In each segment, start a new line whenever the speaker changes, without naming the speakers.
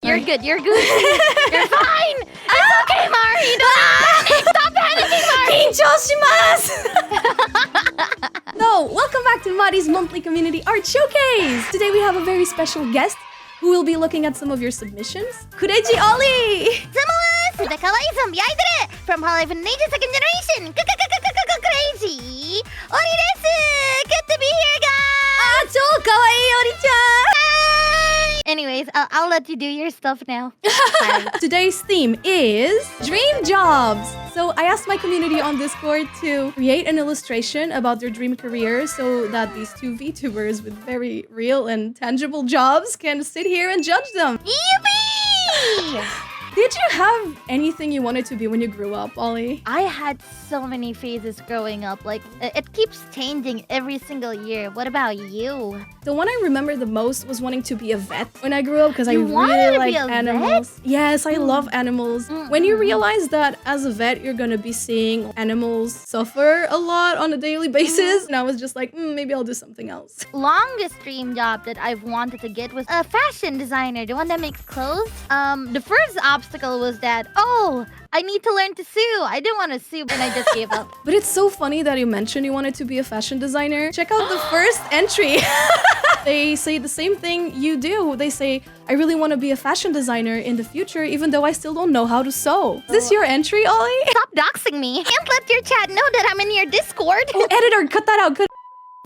You're good. You're good. You're fine. It's okay, Mari. Don't panic. Stop panicking, Mari.
緊張します So, welcome back to Mari's monthly community art showcase. Today we have a very special guest who will be looking at some of your submissions. Kureji Ollie!
Similar to the kawaii zombie idol from hololive in Nature second generation. Crazy. Ollie desu. Good to be here, guys.
Ah, 超かわいい Ori-chan!
Anyways, I'll let you do your stuff now.
Today's theme is dream jobs. So I asked my community on Discord to create an illustration about their dream career so that these two VTubers with very real and tangible jobs can sit here and judge them.
Yippee!
Did you have anything you wanted to be when you grew up, Ollie?
I had so many phases growing up. Like, it keeps changing every single year. What about you?
The one I remember the most was wanting to be a vet when I grew up because I
You wanted
really
to
like
be a
animals.
vet?
Yes, I love animals. When you realize that as a vet, you're gonna be seeing animals suffer a lot on a daily basis, and I was just like, maybe I'll do something else.
Longest dream job that I've wanted to get was a fashion designer, the one that makes clothes. The first obstacle was that, I need to learn to sew. I didn't want to sew, and I just gave up.
But it's so funny that you mentioned you wanted to be a fashion designer. Check out the first entry. They say the same thing you do. They say, I really want to be a fashion designer in the future, even though I still don't know how to sew. Is this your entry, Ollie?
Stop doxing me. Can't let your chat know that I'm in your Discord.
Oh, editor, cut that out.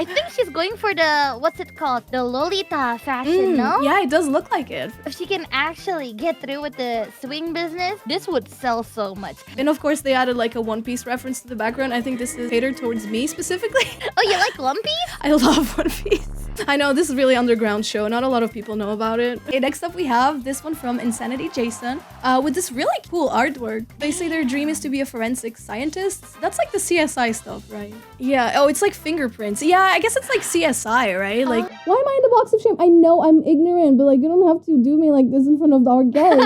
I think she's going for the, what's it called? The Lolita fashion, no?
Yeah, it does look like it.
If she can actually get through with the swing business, this would sell so much.
And of course, they added like a One Piece reference to the background. I think this is catered towards me specifically.
Oh, you like One Piece?
I love One Piece. I know, this is a really underground show. Not a lot of people know about it. Okay, next up we have this one from Insanity Jason with this really cool artwork. They say their dream is to be a forensic scientist. That's like the CSI stuff, right? Yeah, oh, it's like fingerprints. Yeah, I guess it's like CSI, right? Like, why am I in the box of shame? I know I'm ignorant, but like, you don't have to do me like this in front of our guests.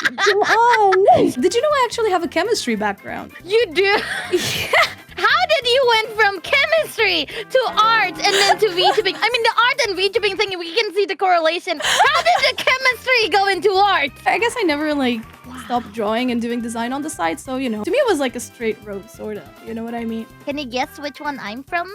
Come on. Did you know I actually have a chemistry background?
You do?
Yeah.
How did you went from chemistry to art and then to VTubing? I mean, the art and VTubing thing, we can see the correlation. How did the chemistry go into art?
I guess I never like stopped drawing and doing design on the side, so you know. To me, it was like a straight road, sorta. You know what I mean?
Can you guess which one I'm from?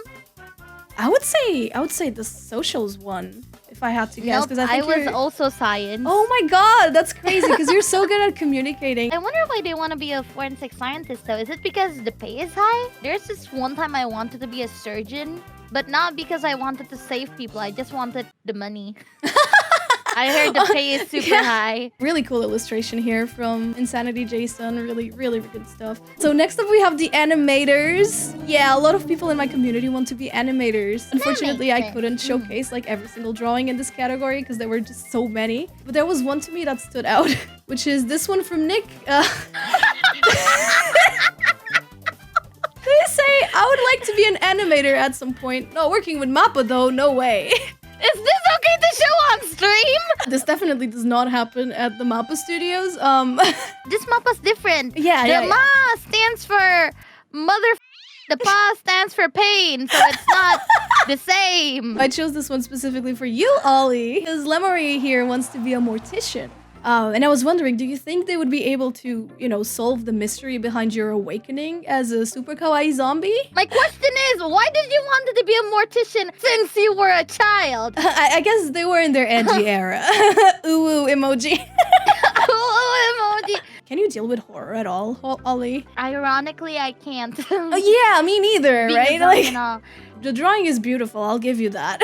I would say the socials one, if I had to guess,
Nope,
because I think
was
you're...
also science.
Oh my god, that's crazy, because you're so good at communicating.
I wonder why they want to be a forensic scientist though. Is it because the pay is high? There's this one time I wanted to be a surgeon, but not because I wanted to save people. I just wanted the money. I heard the pay is super high.
Really cool illustration here from Insanity Jason. Really, really good stuff. So next up we have the animators. Yeah, a lot of people in my community want to be animators. Unfortunately, I couldn't showcase like every single drawing in this category because there were just so many. But there was one to me that stood out, which is this one from Nick. They say, I would like to be an animator at some point. Not working with Mappa though, no way.
Is this okay to show on stream?
This definitely does not happen at the Mappa studios.
This Mappa's different.
Yeah,
the Ma stands for mother. The Pa stands for pain, so it's not the same.
I chose this one specifically for you, Ollie, because Lemory here wants to be a mortician. And I was wondering, do you think they would be able to, you know, solve the mystery behind your awakening as a super kawaii zombie?
My question is, why did you want to be a mortician since you were a child?
I guess they were in their edgy era. Ooh, emoji.
Emoji.
Can you deal with horror at all, Ollie?
Ironically, I can't.
Yeah, me neither, right?
Like,
the drawing is beautiful, I'll give you that.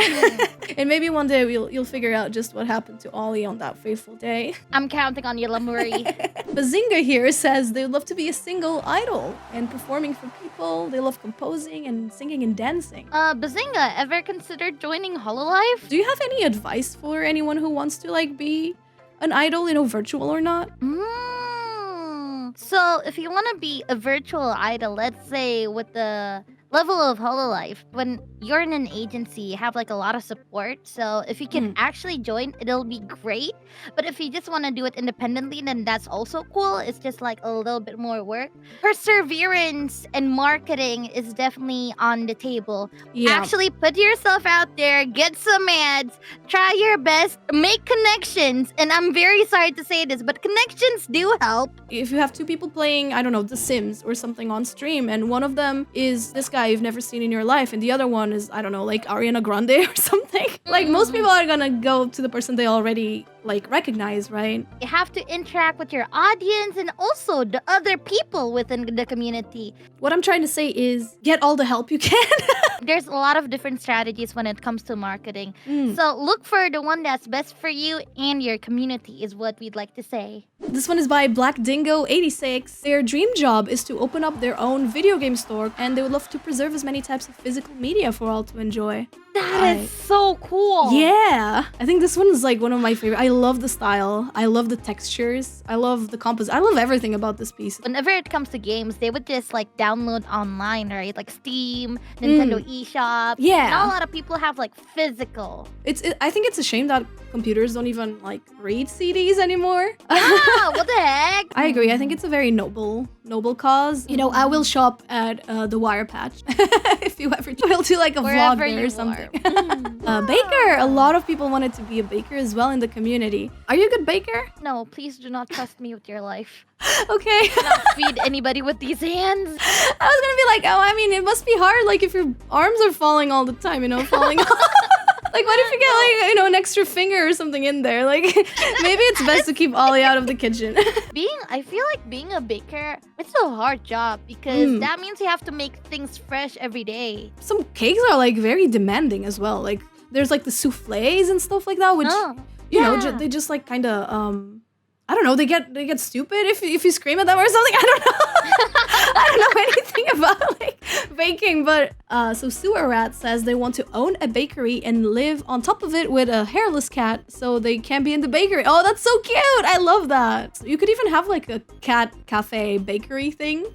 And maybe one day you'll figure out just what happened to Ollie on that fateful day.
I'm counting on you, Lamuri.
Bazinga here says they would love to be a single idol and performing for people. They love composing and singing and dancing.
Bazinga, ever considered joining hololive?
Do you have any advice for anyone who wants to like be an idol, you know, virtual or not?
So if you want to be a virtual idol, let's say with the level of hololive. When you're in an agency, you have like a lot of support. So if you can actually join, it'll be great. But if you just want to do it independently, then that's also cool. It's just like a little bit more work. Perseverance and marketing is definitely on the table.
Yeah.
Actually put yourself out there, get some ads, try your best, make connections. And I'm very sorry to say this, but connections do help.
If you have two people playing, I don't know, The Sims or something on stream, and one of them is this guy you've never seen in your life, and the other one is, I don't know, like Ariana Grande or something. Like, most people are gonna go to the person they already like recognize, right?
You have to interact with your audience and also the other people within the community.
What I'm trying to say is get all the help you can.
There's a lot of different strategies when it comes to marketing. So look for the one that's best for you and your community is what we'd like to say.
This one is by Black Dingo 86. Their dream job is to open up their own video game store, and they would love to preserve as many types of physical media for all to enjoy.
That is so cool.
Yeah, I think this one is like one of my favorite. I love the style. I love the textures. I love the composition. I love everything about this piece.
Whenever it comes to games, they would just like download online, right? Like Steam, Nintendo eShop.
Yeah.
Not a lot of people have like physical.
I think it's a shame that computers don't even like read CDs anymore.
Ah, what the heck?
I agree. I think it's a very noble cause. You know, I will shop at the Wire Patch if you ever will do like a vlog
Wherever
there or
you
something.
are.
Baker. A lot of people wanted to be a baker as well in the community. Are you a good baker?
No, please do not trust me with your life.
Okay.
Do not feed anybody with these hands.
I was gonna be like, oh, I mean, it must be hard. Like if your arms are falling all the time, you know, falling off. Like, what if you get, like, you know, an extra finger or something in there? Like, maybe it's best to keep Ollie out of the kitchen.
I feel like being a baker, it's a hard job because that means you have to make things fresh every day.
Some cakes are, like, very demanding as well. Like, there's, like, the souffles and stuff like that, which, you know, they just, like, kind of, I don't know, they get stupid if you scream at them or something. I don't know. I don't know anything about like baking, but so Sewer Rat says they want to own a bakery and live on top of it with a hairless cat so they can be in the bakery. Oh, that's so cute. I love that. You could even have like a cat cafe bakery thing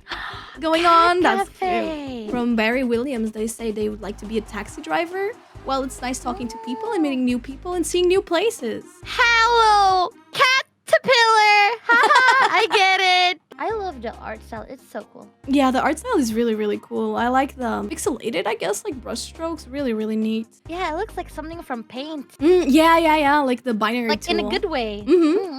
going on. That's cute. From Barry Williams, they say they would like to be a taxi driver. Well, it's nice talking to people and meeting new people and seeing new places.
Hello, caterpillar. Haha, I get it. I love the art style. It's so cool.
Yeah, the art style is really, really cool. I like the pixelated, I guess, like brush strokes. Really, really neat.
Yeah, it looks like something from Paint.
Yeah. Like the binary
like
tool.
in a good way.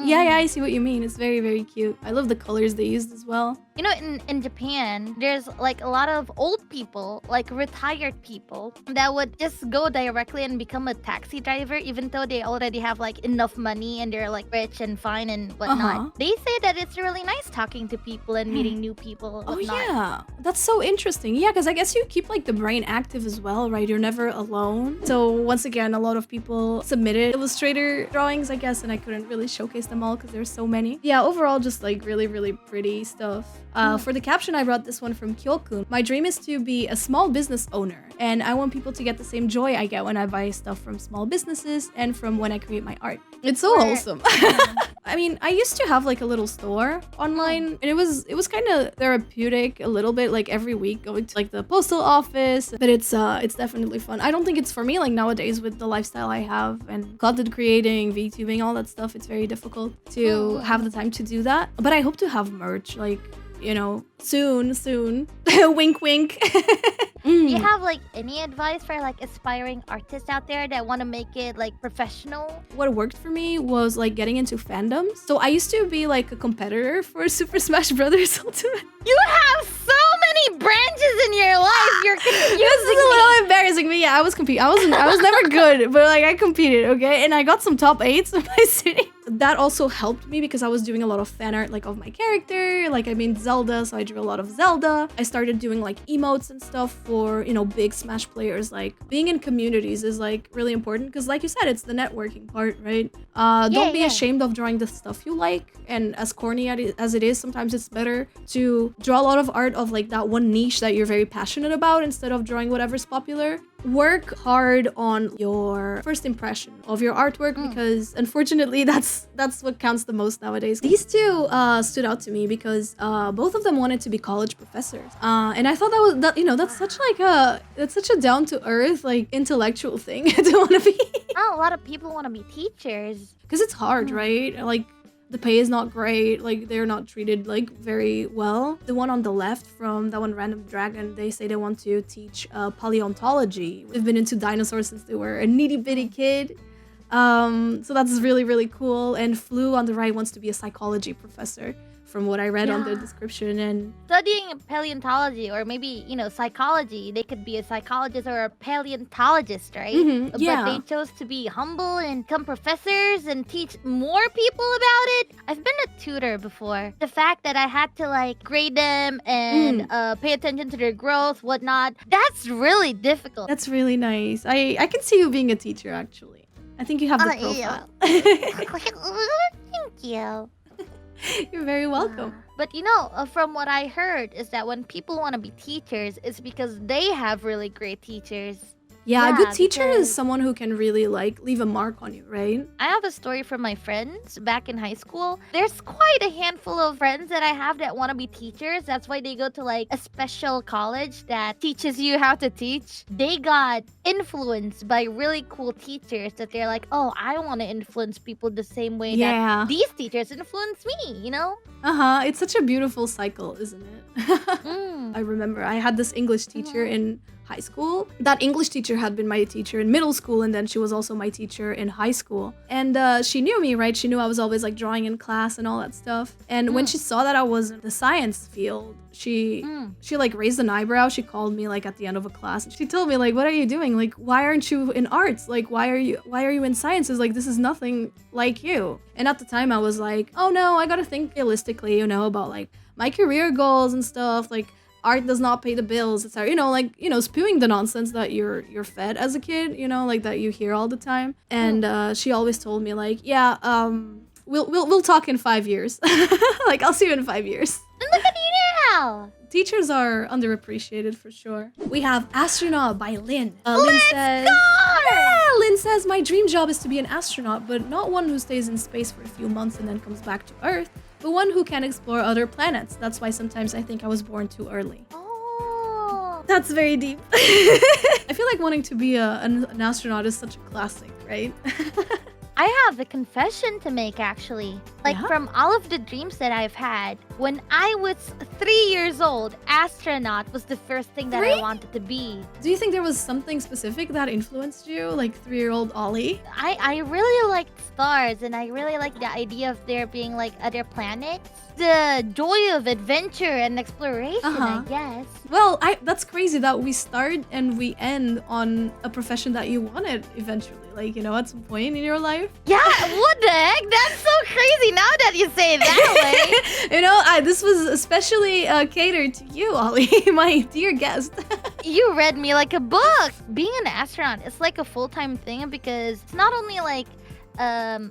Yeah, I see what you mean. It's very, very cute. I love the colors they used as well.
You know, in Japan, there's like a lot of old people, like retired people, that would just go directly and become a taxi driver, even though they already have like enough money and they're like rich and fine and whatnot. They say that it's really nice talking to people and meeting new people.
Oh yeah, that's so interesting. Yeah, because I guess you keep like the brain active as well, right? You're never alone. So once again, a lot of people submitted Illustrator drawings, I guess, and I couldn't really showcase them all because there's so many. Yeah, overall, just like really, really pretty stuff. For the caption, I brought this one from Kyokun. My dream is to be a small business owner, and I want people to get the same joy I get when I buy stuff from small businesses and from when I create my art. It's so wholesome. I mean, I used to have like a little store online, and it was kind of therapeutic a little bit, like every week going to like the postal office. But it's definitely fun. I don't think it's for me like nowadays with the lifestyle I have and content creating, VTubing, all that stuff. It's very difficult to have the time to do that. But I hope to have merch like, you know, soon. Wink, wink.
Do you have like any advice for like aspiring artists out there that want to make it like professional?
What worked for me was like getting into fandoms. So I used to be like a competitor for Super Smash Brothers Ultimate.
You have so many branches in your life. You're confusing
This is a little embarrassing, but yeah, I was competing. I was never good, but like I competed, okay? And I got some top 8s in my city. That also helped me because I was doing a lot of fan art like of my character. Like I mean Zelda, so I drew a lot of Zelda. I started doing like emotes and stuff for, you know, big Smash players. Like being in communities is like really important because like you said, it's the networking part, right? Don't be ashamed of drawing the stuff you like. And as corny as it is, sometimes it's better to draw a lot of art of like that one niche that you're very passionate about instead of drawing whatever's popular. work hard on your first impression of your artwork because unfortunately that's what counts the most nowadays. These two stood out to me because both of them wanted to be college professors. And I thought that's such a down to earth, like, intellectual thing to want to be.
Oh, a lot of people want to be teachers.
Because it's hard, right? Like, the pay is not great, like, they're not treated, like, very well. The one on the left from that one Random Dragon, they say they want to teach paleontology. They've been into dinosaurs since they were a nitty bitty kid. So that's really, really cool. And Flu on the right wants to be a psychology professor, from what I read on the description. And
studying paleontology, or maybe, psychology, they could be a psychologist or a paleontologist, right? But they chose to be humble and become professors and teach more people about it. I've been a tutor before. The fact that I had to, like, grade them and pay attention to their growth, whatnot, that's really difficult.
That's really nice. I can see you being a teacher, actually. I think you have the profile.
Thank you.
You're very welcome.
But from what I heard is that when people want to be teachers, it's because they have really great teachers.
Yeah, a good teacher is someone who can really, like, leave a mark on you, right?
I have a story from my friends back in high school. There's quite a handful of friends that I have that want to be teachers. That's why they go to, like, a special college that teaches you how to teach. They got influenced by really cool teachers that they're like, oh, I want to influence people the same way that these teachers influence me,
It's such a beautiful cycle, isn't it? I remember I had this English teacher in high school. That English teacher had been my teacher in middle school, and then she was also my teacher in high school. And she knew me, right? She knew I was always, like, drawing in class and all that stuff. And when she saw that I was in the science field, she like raised an eyebrow. She called me, like, at the end of a class. She told me, like, what are you doing? Like, why aren't you in arts? Like, why are you in sciences? Like, this is nothing like you. And at the time I was like, oh no, I gotta think realistically, about, like, my career goals and stuff. Like, art does not pay the bills. It's spewing the nonsense that you're fed as a kid, like, that you hear all the time. And she always told me, like, we'll talk in 5 years. Like, I'll see you in 5 years.
And look at you now.
Teachers are underappreciated for sure. We have Astronaut by Lynn.
Let's go!
Lynn says, my dream job is to be an astronaut, but not one who stays in space for a few months and then comes back to Earth, but one who can explore other planets. That's why sometimes I think I was born too early.
Oh.
That's very deep. I feel like wanting to be an astronaut is such a classic, right?
I have a confession to make, actually. Like, from all of the dreams that I've had, when I was 3 years old, astronaut was the first thing that I wanted to be.
Do you think there was something specific that influenced you, like 3-year-old Ollie?
I really liked stars, and I really liked the idea of there being, like, other planets. The joy of adventure and exploration, I guess.
Well, that's crazy that we start and we end on a profession that you wanted eventually. Like, at some point in your life.
Yeah, what the heck? That's so crazy now that you say it that way.
This was especially catered to you, Ollie, my dear guest.
You read me like a book. Being an astronaut is like a full-time thing because it's not only like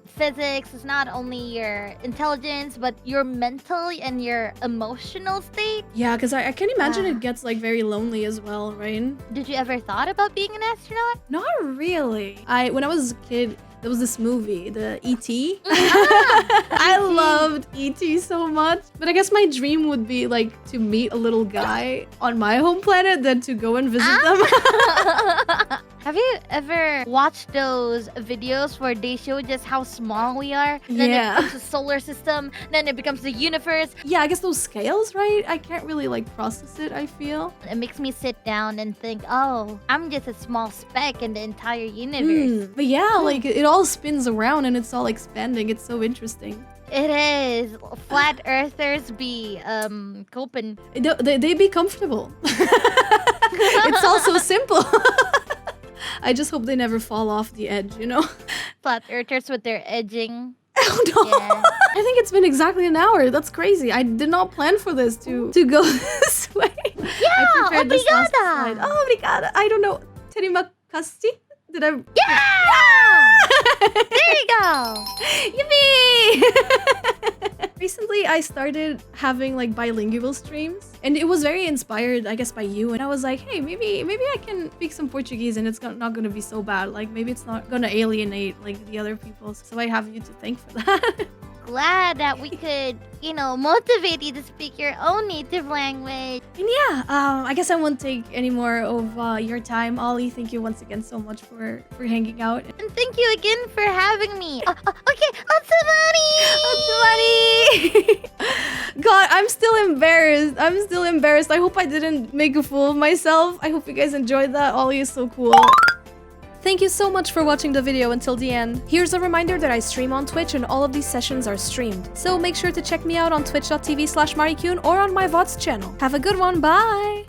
physics, it's not only your intelligence, but your mental and your emotional state.
Yeah, because I can imagine it gets, like, very lonely as well, right?
Did you ever thought about being an astronaut?
Not really. When I was a kid, there was this movie, the E.T. I loved E.T. so much. But I guess my dream would be, like, to meet a little guy on my home planet than to go and visit them.
Have you ever watched those videos where they show just how small we are? And then it becomes the solar system, then it becomes the universe.
Yeah, I guess those scales, right? I can't really, like, process it, I feel.
It makes me sit down and think, oh, I'm just a small speck in the entire universe.
But yeah, like, it all spins around and it's all expanding. It's so interesting.
It is. Flat earthers be coping.
They be comfortable. It's all so simple. I just hope they never fall off the edge,
Flat earthers with their edging.
Oh no!
Yeah.
I think it's been exactly an hour. That's crazy. I did not plan for this to go this way.
Yeah,
I prepared this last
obrigada.
slide. Oh, obrigada. I don't know. Terima kasih? Did I?
Yeah! There you go!
Yippee! Recently, I started having like bilingual streams, and it was very inspired, I guess, by you. And I was like, hey, maybe I can speak some Portuguese, and it's not gonna be so bad. Like maybe it's not gonna alienate like the other people. So I have you to thank for that.
Glad that we could, motivate you to speak your own native language.
And yeah, I guess I won't take any more of your time, Ollie. Thank you once again so much for hanging out.
And thank you again for having me. Okay, Otsamani!
God, I'm still embarrassed. I hope I didn't make a fool of myself. I hope you guys enjoyed that. Ollie is so cool. Thank you so much for watching the video until the end. Here's a reminder that I stream on Twitch and all of these sessions are streamed. So make sure to check me out on twitch.tv/Marikyuun or on my VODs channel. Have a good one, bye!